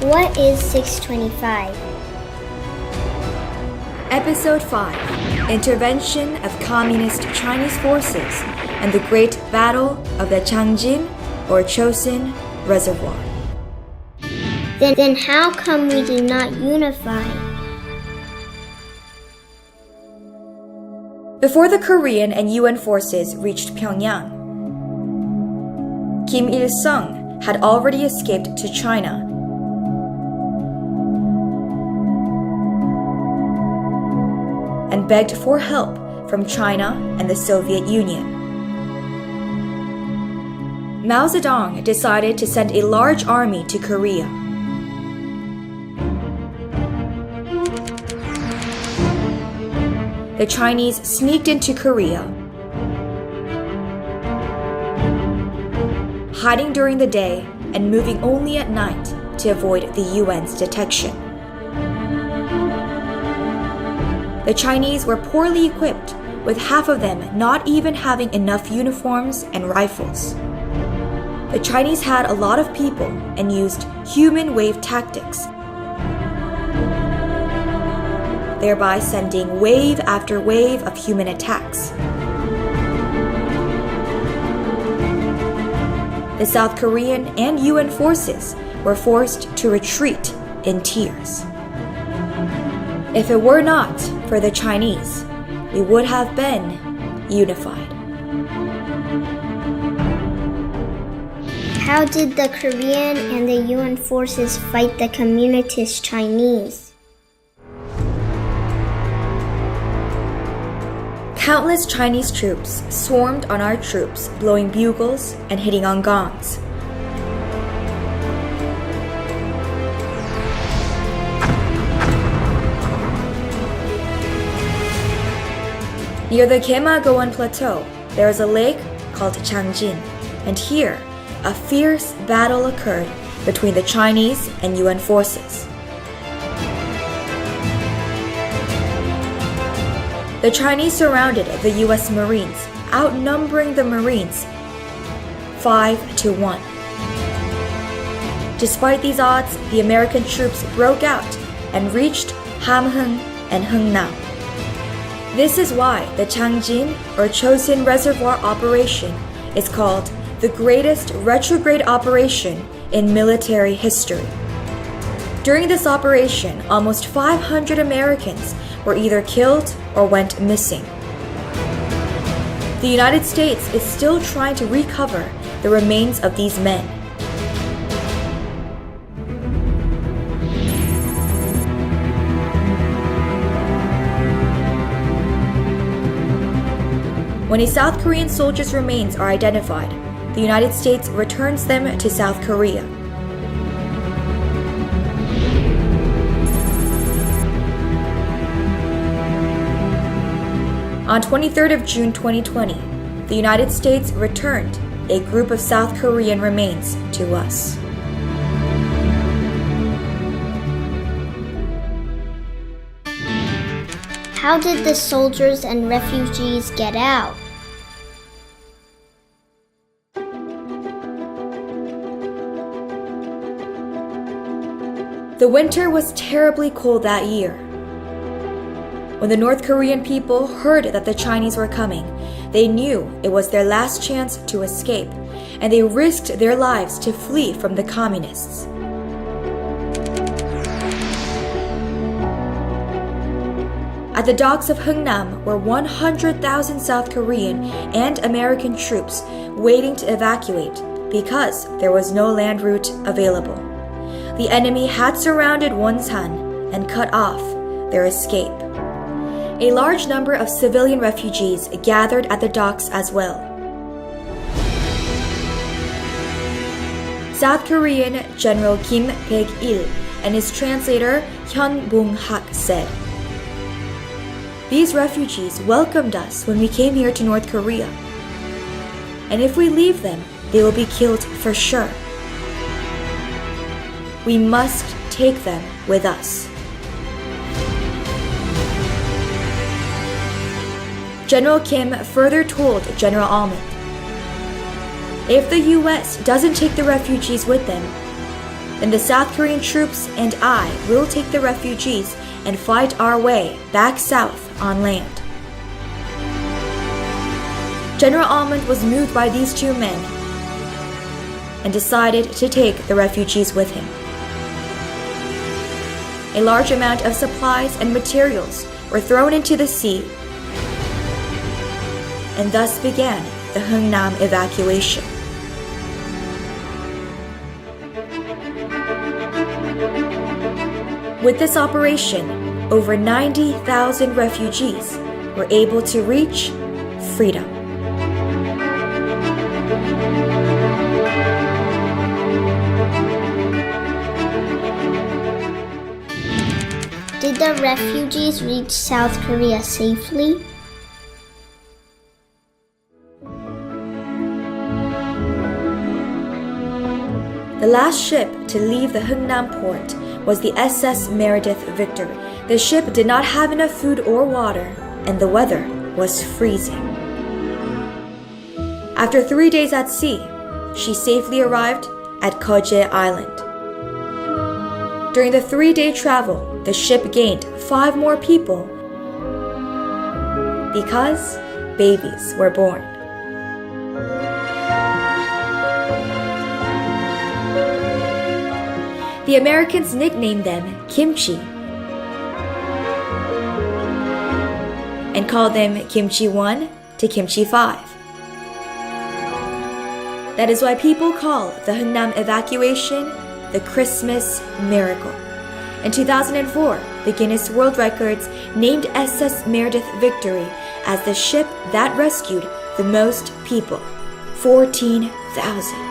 What is 625? Episode 5, Intervention of Communist Chinese Forces and the Great Battle of the Changjin or Chosin Reservoir. Then how come we do not unify? Before the Korean and UN forces reached Pyongyang, Kim Il-sung had already escaped to China. And begged for help from China and the Soviet Union. Mao Zedong decided to send a large army to Korea. The Chinese sneaked into Korea, hiding during the day and moving only at night to avoid the UN's detection. The Chinese were poorly equipped, with half of them not even having enough uniforms and rifles. The Chinese had a lot of people and used human wave tactics, thereby sending wave after wave of human attacks. The South Korean and UN forces were forced to retreat in tears. If it were not for the Chinese, we would have been unified. How did the Korean and the UN forces fight the communist Chinese? Countless Chinese troops swarmed on our troops, blowing bugles and hitting on gongs. Near the Gyeonggi Plateau, there is a lake called Changjin, and here, a fierce battle occurred between the Chinese and UN forces. The Chinese surrounded the US Marines, outnumbering the Marines 5-1. Despite these odds, the American troops broke out and reached Hamhung and Hungnam. This is why the Changjin or Chosin Reservoir operation is called the greatest retrograde operation in military history. During this operation, almost 500 Americans were either killed or went missing. The United States is still trying to recover the remains of these men. When a South Korean soldier's remains are identified, the United States returns them to South Korea. On 23rd of June 2020, the United States returned a group of South Korean remains to us. How did the soldiers and refugees get out? The winter was terribly cold that year. When the North Korean people heard that the Chinese were coming, they knew it was their last chance to escape, and they risked their lives to flee from the communists. At the docks of Hungnam were 100,000 South Korean and American troops waiting to evacuate because there was no land route available. The enemy had surrounded Wonsan and cut off their escape. A large number of civilian refugees gathered at the docks as well. South Korean General Kim Baek-il and his translator Hyun Bong-hak said, "These refugees welcomed us when we came here to North Korea. And if we leave them, they will be killed for sure. We must take them with us." General Kim further told General Almond, "If the US doesn't take the refugees with them, then the South Korean troops and I will take the refugees and fight our way back south on land. General Almond was moved by these two men and decided to take the refugees with him. A large amount of supplies and materials were thrown into the sea, and thus began the Hungnam evacuation. With this operation, over 90,000 refugees were able to reach freedom. Did the refugees reach South Korea safely? The last ship to leave the Hungnam port was the SS Meredith Victory. The ship did not have enough food or water, and the weather was freezing. After 3 days at sea, she safely arrived at Koje Island. During the 3-day travel, the ship gained 5 more people because babies were born. The Americans nicknamed them Kimchi and called them Kimchi 1 to Kimchi 5. That is why people call the Hungnam evacuation the Christmas miracle. In 2004, the Guinness World Records named SS Meredith Victory as the ship that rescued the most people, 14,000.